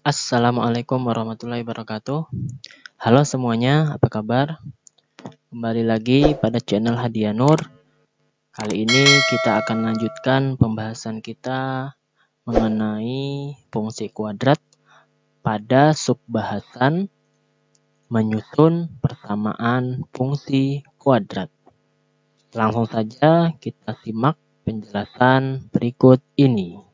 Assalamualaikum warahmatullahi wabarakatuh. Halo semuanya, apa kabar? Kembali lagi pada channel Hadiah Nur. Kali ini kita akan lanjutkan pembahasan kita mengenai fungsi kuadrat pada subbahasan menyusun persamaan fungsi kuadrat. Langsung saja kita simak penjelasan berikut ini.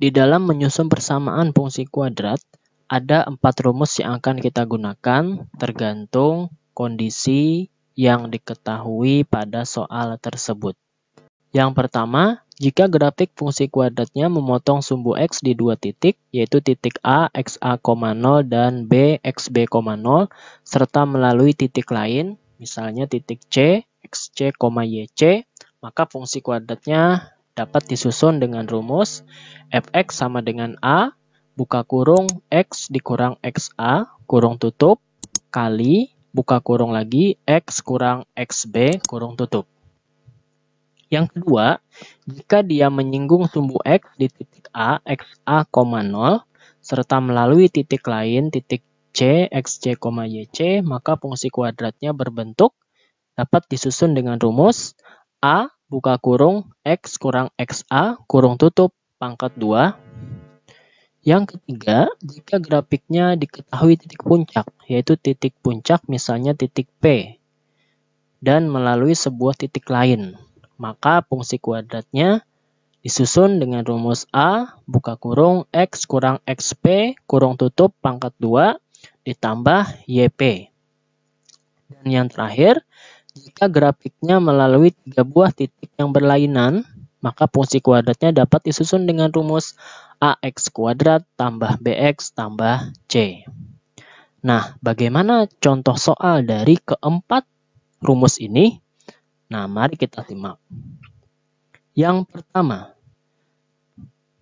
Di dalam menyusun persamaan fungsi kuadrat, ada 4 rumus yang akan kita gunakan tergantung kondisi yang diketahui pada soal tersebut. Yang pertama, jika grafik fungsi kuadratnya memotong sumbu X di 2 titik, yaitu titik A, XA, 0, dan B, XB, 0, serta melalui titik lain, misalnya titik C, XC, YC, maka fungsi kuadratnya dapat disusun dengan rumus fx sama dengan A, buka kurung, X dikurang XA, kurung tutup, kali, buka kurung lagi, X kurang XB, kurung tutup. Yang kedua, jika dia menyinggung sumbu X di titik A, XA, 0, serta melalui titik lain, titik C, XC, YC, maka fungsi kuadratnya berbentuk dapat disusun dengan rumus A, buka kurung, X kurang XA, kurung tutup, pangkat 2. Yang ketiga, jika grafiknya diketahui titik puncak, yaitu titik puncak misalnya titik P, dan melalui sebuah titik lain, maka fungsi kuadratnya disusun dengan rumus A, buka kurung, X kurang XP, kurung tutup, pangkat 2, ditambah YP. Dan yang terakhir, jika grafiknya melalui 3 buah titik yang berlainan, maka fungsi kuadratnya dapat disusun dengan rumus AX kuadrat tambah BX tambah C. Nah, bagaimana contoh soal dari keempat rumus ini? Nah, mari kita simak. Yang pertama,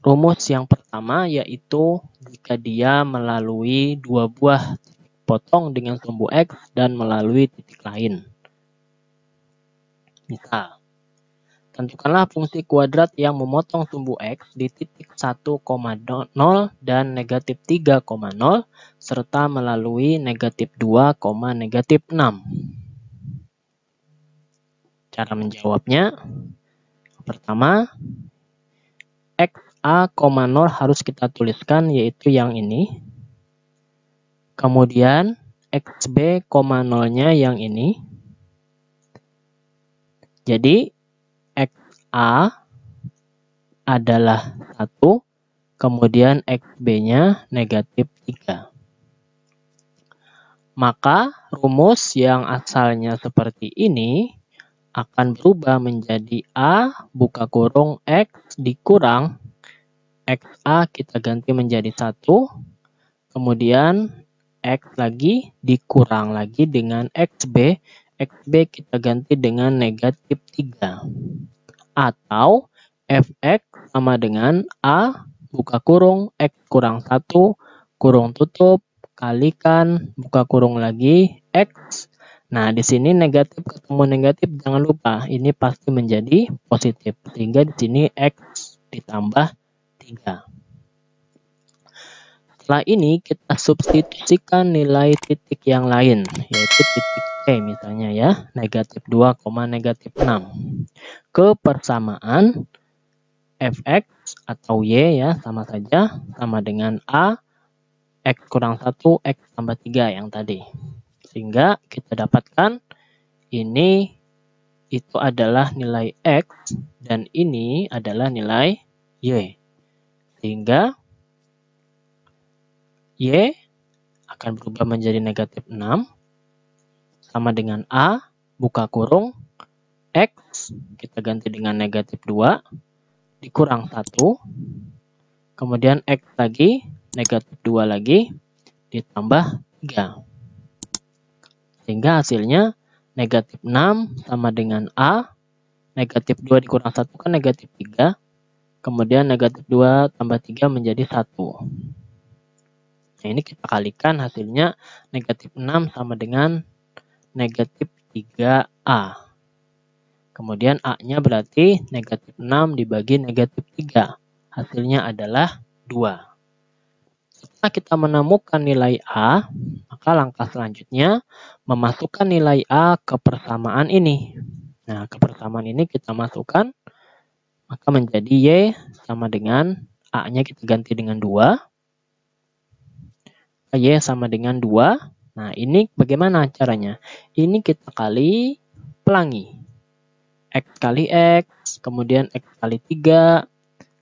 rumus yang pertama yaitu jika dia melalui 2 buah titik potong dengan sumbu X dan melalui titik lain. Misal, tentukanlah fungsi kuadrat yang memotong sumbu X di titik 1,0 dan negatif 3,0 serta melalui negatif 2, negatif 6. Cara menjawabnya, pertama, XA, 0 harus kita tuliskan yaitu yang ini. Kemudian XB, 0-nya yang ini. Jadi XA adalah 1, kemudian XB-nya negatif 3. Maka rumus yang asalnya seperti ini akan berubah menjadi A, buka kurung, X dikurang XA kita ganti menjadi 1, kemudian X lagi dikurang lagi dengan XB, XB kita ganti dengan negatif 3. Atau Fx sama dengan A, buka kurung, X kurang 1, kurung tutup, kalikan, buka kurung lagi, X. Nah, di sini negatif ketemu negatif, jangan lupa, ini pasti menjadi positif. Sehingga di sini X ditambah 3. Setelah ini kita substitusikan nilai titik yang lain, yaitu titik C misalnya ya, negatif 2, negatif 6. Ke persamaan Fx atau Y ya, sama saja, sama dengan A, X kurang 1, X tambah 3 yang tadi. Sehingga kita dapatkan ini itu adalah nilai X dan ini adalah nilai Y. Sehingga Y akan berubah menjadi negatif 6 sama dengan A, buka kurung, X kita ganti dengan negatif 2 dikurang 1, kemudian X lagi, negatif 2 lagi, ditambah 3. Sehingga hasilnya negatif 6 sama dengan A, negatif 2 dikurang 1 kan negatif 3, kemudian negatif 2 tambah 3 menjadi 1. Nah, ini kita kalikan hasilnya negatif 6 sama dengan negatif 3A. Kemudian A-nya berarti negatif 6 dibagi negatif 3. Hasilnya adalah 2. Setelah kita menemukan nilai A, maka langkah selanjutnya memasukkan nilai A ke persamaan ini. Nah, ke persamaan ini kita masukkan, maka menjadi Y sama dengan A-nya kita ganti dengan 2. Y sama dengan 2. Nah, ini bagaimana caranya? Ini kita kali pelangi. X kali X, kemudian X kali 3,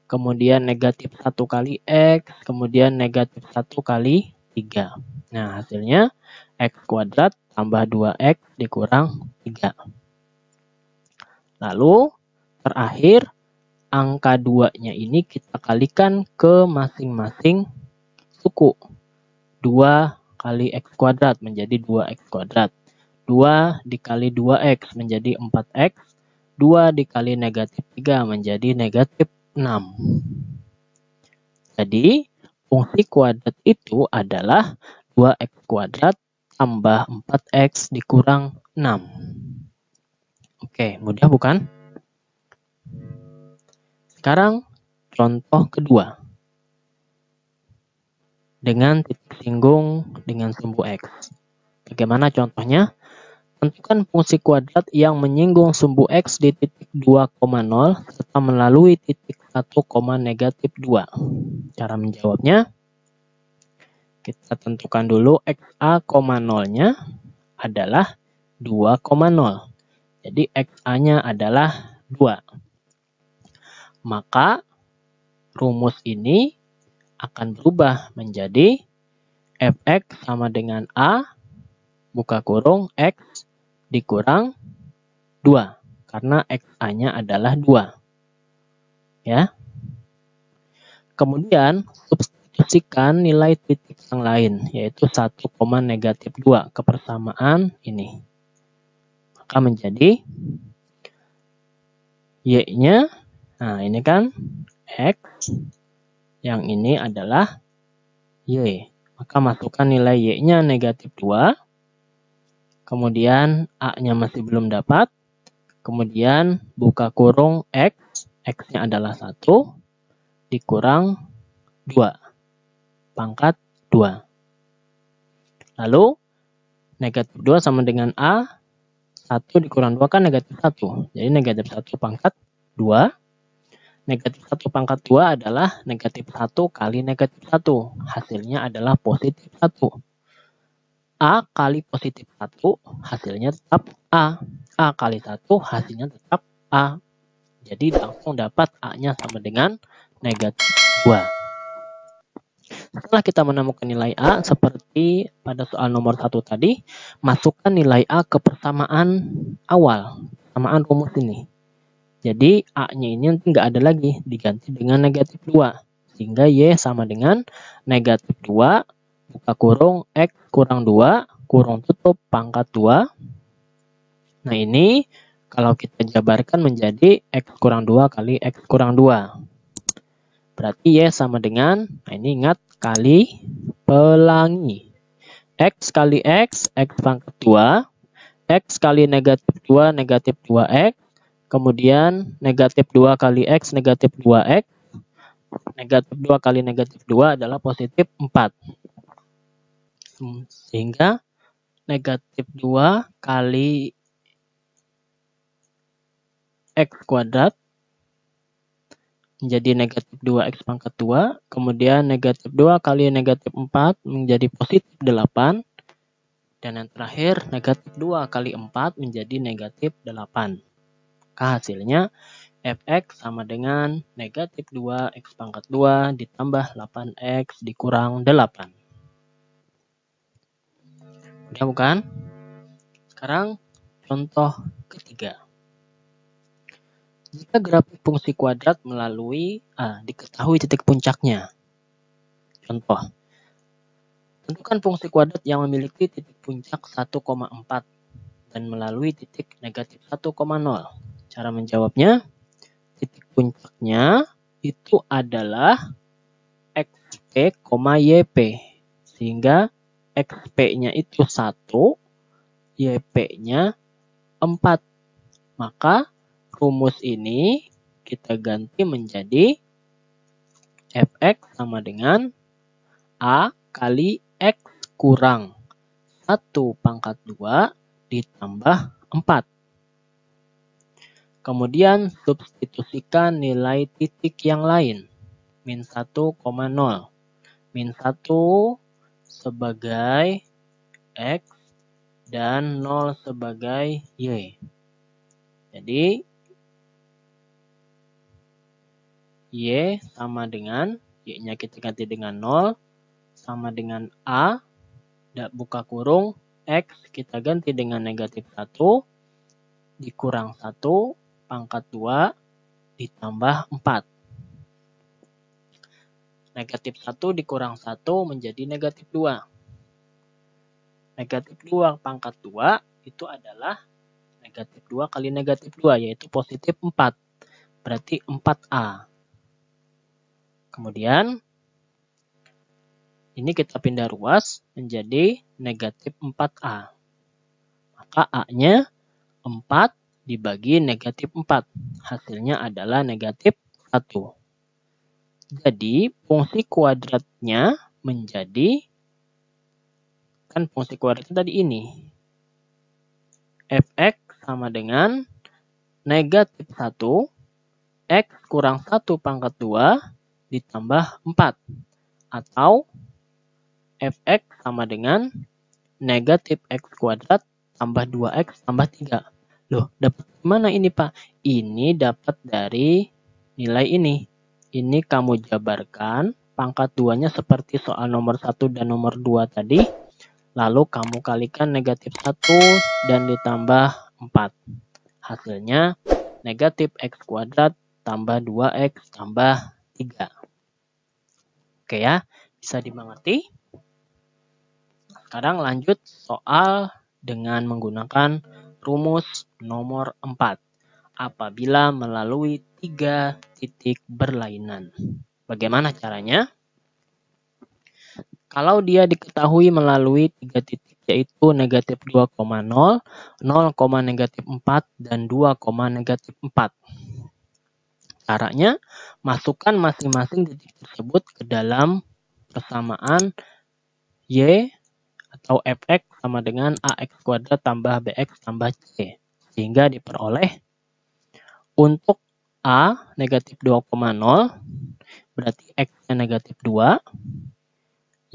kemudian negatif 1 kali X, kemudian negatif 1 kali 3. Nah, hasilnya X kuadrat tambah 2X dikurang 3. Lalu, terakhir, angka 2-nya ini kita kalikan ke masing-masing suku. 2 kali X kuadrat menjadi 2X kuadrat. 2 dikali 2X menjadi 4X. 2 dikali negatif 3 menjadi negatif 6. Jadi, fungsi kuadrat itu adalah 2X kuadrat tambah 4X dikurang 6. Oke, mudah bukan? Sekarang, contoh kedua. Dengan titik singgung dengan sumbu X. Bagaimana contohnya? Tentukan fungsi kuadrat yang menyinggung sumbu X di titik 2,0 serta melalui titik 1, negatif 2. Cara menjawabnya, kita tentukan dulu XA, 0-nya adalah 2,0. Jadi XA-nya adalah 2. Maka rumus ini akan berubah menjadi Fx sama dengan A buka kurung X dikurang 2. Karena XA-nya adalah 2. Ya. Kemudian substitusikan nilai titik yang lain, yaitu 1, negatif 2 ke persamaan ini. Maka menjadi Y-nya, nah ini kan X, yang ini adalah Y. Maka masukkan nilai Y-nya negatif 2. Kemudian A-nya masih belum dapat. Kemudian buka kurung X. X-nya adalah 1. Dikurang 2. Pangkat 2. Lalu negatif 2 sama dengan A. 1 dikurang 2 kan negatif 1. Jadi negatif 1 pangkat 2. Negatif 1 pangkat 2 adalah negatif 1 kali negatif 1. Hasilnya adalah positif 1. A kali positif 1 hasilnya tetap A. A kali 1 hasilnya tetap A. Jadi langsung dapat A-nya sama dengan negatif 2. Setelah kita menemukan nilai A, seperti pada soal nomor 1 tadi, masukkan nilai A ke persamaan awal, persamaan rumus ini. Jadi A-nya ini nanti nggak ada lagi, diganti dengan negatif 2. Sehingga Y sama dengan negatif 2, buka kurung X kurang 2, kurung tutup pangkat 2. Nah ini kalau kita jabarkan menjadi X kurang 2 kali X kurang 2. Berarti Y sama dengan, nah ini ingat, kali pelangi. X kali X, X pangkat 2. X kali negatif 2, negatif 2X. Kemudian negatif 2 kali X, negatif 2X. Negatif 2 kali negatif 2 adalah positif 4. Sehingga negatif 2 kali X kuadrat menjadi negatif 2X pangkat 2. Kemudian negatif 2 kali negatif 4 menjadi positif 8. Dan yang terakhir negatif 2 kali 4 menjadi negatif 8. Hasilnya Fx sama dengan negatif 2x pangkat 2 ditambah 8x dikurang 8. Mudah bukan? Sekarang contoh ketiga. Jika grafik fungsi kuadrat melalui diketahui titik puncaknya. Contoh. Tentukan fungsi kuadrat yang memiliki titik puncak 1,4 dan melalui titik negatif 1,0. Cara menjawabnya, titik puncaknya itu adalah XP, YP. Sehingga XP-nya itu 1, YP-nya 4. Maka rumus ini kita ganti menjadi Fx sama dengan A kali X kurang 1 pangkat 2 ditambah 4. Kemudian substitusikan nilai titik yang lain. Min 1,0. Min 1 sebagai X dan 0 sebagai Y. Jadi Y sama dengan, Y-nya kita ganti dengan 0, sama dengan A, buka kurung, X kita ganti dengan negatif 1, dikurang 1, pangkat 2, ditambah 4. Negatif 1 dikurang 1 menjadi negatif 2. Negatif 2 pangkat 2 itu adalah negatif 2 kali negatif 2, yaitu positif 4. Berarti 4A. Kemudian, ini kita pindah ruas menjadi negatif 4A. Maka A-nya 4 dibagi negatif 4. Hasilnya adalah negatif 1. Jadi, fungsi kuadratnya menjadi, kan fungsi kuadratnya tadi ini. Fx sama dengan negatif 1, X kurang 1 pangkat 2, ditambah 4. Atau Fx sama dengan negatif X kuadrat tambah 2X tambah 3. Loh, dapat mana ini Pak? Ini dapat dari nilai ini. Ini kamu jabarkan, pangkat 2-nya seperti soal nomor 1 dan nomor 2 tadi. Lalu kamu kalikan negatif 1 dan ditambah 4. Hasilnya negatif X kuadrat tambah 2X tambah 3. Oke ya, bisa dimengerti? Sekarang lanjut soal dengan menggunakan rumus nomor 4. Apabila melalui 3 titik berlainan. Bagaimana caranya? Kalau dia diketahui melalui 3 titik, yaitu negatif 2,0, 0, negatif 4, dan 2, negatif 4. Caranya, masukkan masing-masing titik tersebut ke dalam persamaan Y atau Fx sama dengan AX kuadrat tambah BX tambah C. Sehingga diperoleh untuk A negatif 2,0, berarti X-nya negatif 2,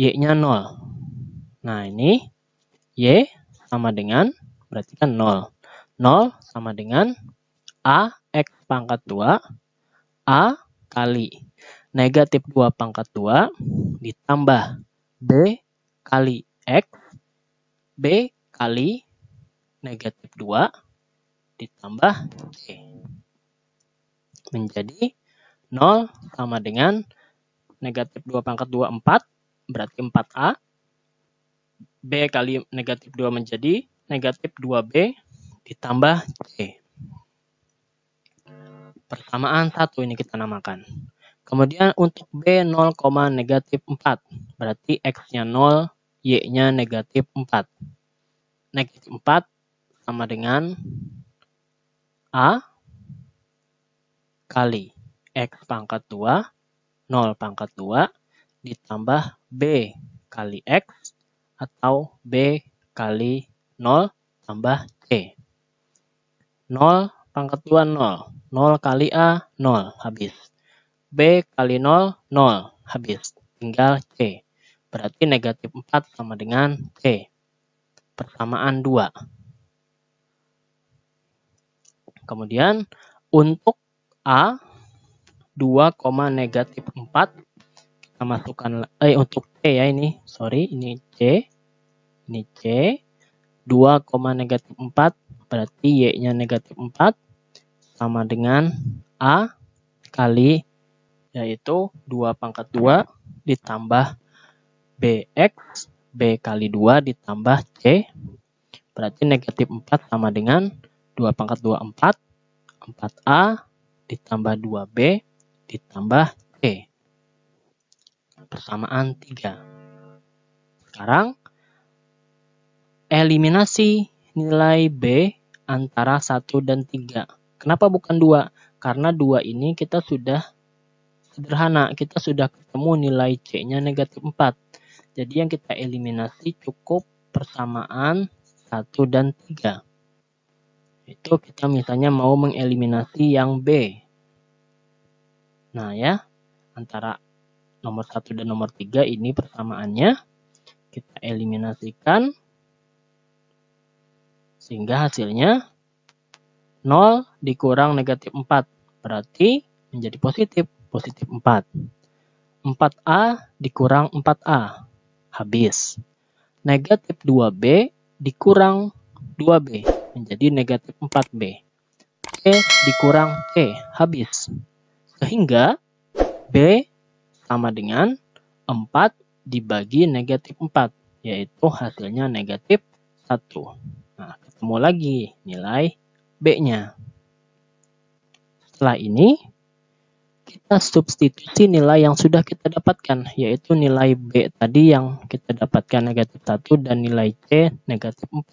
Y-nya 0. Nah ini Y sama dengan, berarti kan 0. 0 sama dengan A X pangkat 2, A kali negatif 2 pangkat 2 ditambah B kali X, B kali negatif 2 ditambah C. Menjadi 0 sama dengan negatif 2 pangkat 2, 4, berarti 4A. B kali negatif 2 menjadi negatif 2B ditambah C. Persamaan 1 ini kita namakan. Kemudian untuk B 0, negatif 4. Berarti X-nya 0, Y-nya negatif 4. Negatif 4 sama dengan A kali X pangkat 2, 0 pangkat 2, ditambah B kali X atau B kali 0 tambah C. 0 pangkat 2, 0. 0 kali A, 0. Habis. B kali 0, 0. Habis. Tinggal C. Berarti negatif 4 sama dengan C. Persamaan 2. Kemudian untuk A 2, negatif 4 kita masukkan untuk C ya ini. Sorry, ini C. Ini C. 2, negatif 4 berarti Y-nya negatif 4 sama dengan A kali yaitu 2 pangkat 2 ditambah BX, B kali 2 ditambah C. Berarti negatif 4 sama dengan 2 pangkat 2, 4. 4A ditambah 2B ditambah C. Persamaan 3. sekarang eliminasi nilai B antara 1 dan 3. Kenapa bukan 2? Karena 2 ini kita sudah sederhana, kita sudah ketemu nilai C-nya negatif 4. Jadi yang kita eliminasi cukup persamaan 1 dan 3. Itu kita misalnya mau mengeliminasi yang B. Nah ya, antara nomor 1 dan nomor 3 ini persamaannya. Kita eliminasikan. Sehingga hasilnya 0 dikurang negatif 4. Berarti menjadi positif. Positif 4. 4A dikurang 4A. Habis. Negatif 2B dikurang 2B. Menjadi negatif 4B. C dikurang C. Habis. Sehingga B sama dengan 4 dibagi negatif 4. Yaitu hasilnya negatif 1. Nah, ketemu lagi nilai B-nya. Setelah ini, kita substitusi nilai yang sudah kita dapatkan, yaitu nilai B tadi yang kita dapatkan negatif 1 dan nilai C negatif 4.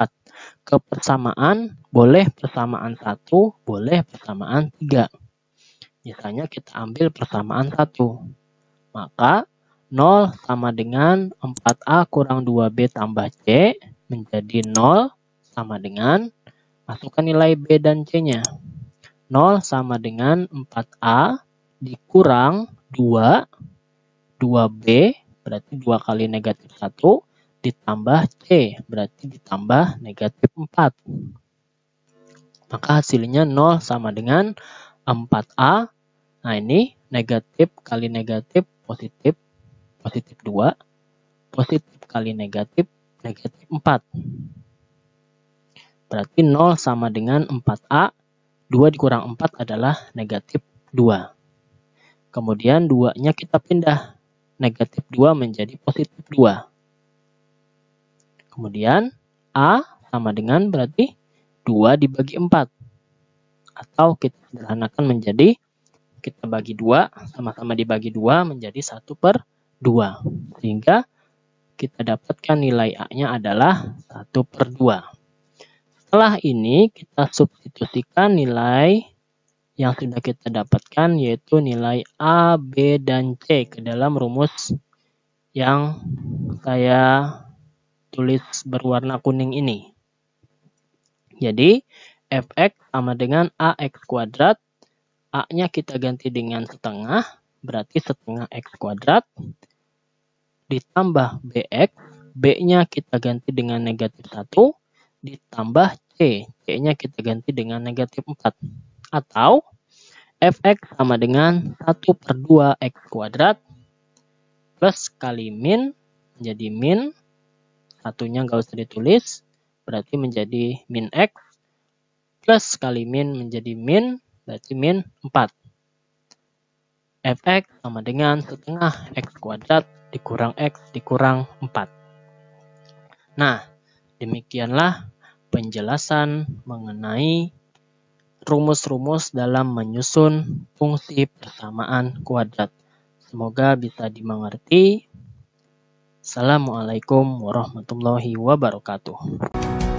Ke persamaan, boleh persamaan 1, boleh persamaan 3. Misalnya kita ambil persamaan 1. Maka 0 sama dengan 4A kurang 2B tambah C menjadi 0 sama dengan, masukkan nilai B dan C-nya. 0 sama dengan 4A dikurang 2, 2B berarti 2 kali negatif 1, ditambah C berarti ditambah negatif 4. Maka hasilnya 0 sama dengan 4A. Nah ini negatif kali negatif positif, positif 2, positif kali negatif, negatif 4. Berarti 0 sama dengan 4A, 2 dikurang 4 adalah negatif 2. Kemudian 2-nya kita pindah, negatif 2 menjadi positif 2. Kemudian A sama dengan berarti 2 dibagi 4. Atau kita sederhanakan menjadi, kita bagi 2, sama-sama dibagi 2 menjadi 1/2. Sehingga kita dapatkan nilai A-nya adalah 1/2. Setelah ini kita substitusikan nilai yang sudah kita dapatkan, yaitu nilai A, B, dan C ke dalam rumus yang saya tulis berwarna kuning ini. Jadi fx sama dengan ax kuadrat. A-nya kita ganti dengan setengah, berarti setengah x kuadrat. Ditambah bx, b-nya kita ganti dengan negatif 1. Ditambah C. C-nya kita ganti dengan negatif 4. Atau fx sama dengan 1/2 x kuadrat plus kali min menjadi min. Satunya nggak usah ditulis. Berarti menjadi min x. Plus kali min menjadi min. Berarti min 4. Fx sama dengan setengah x kuadrat dikurang x dikurang 4. Nah, demikianlah penjelasan mengenai rumus-rumus dalam menyusun fungsi persamaan kuadrat. Semoga bisa dimengerti. Assalamualaikum warahmatullahi wabarakatuh.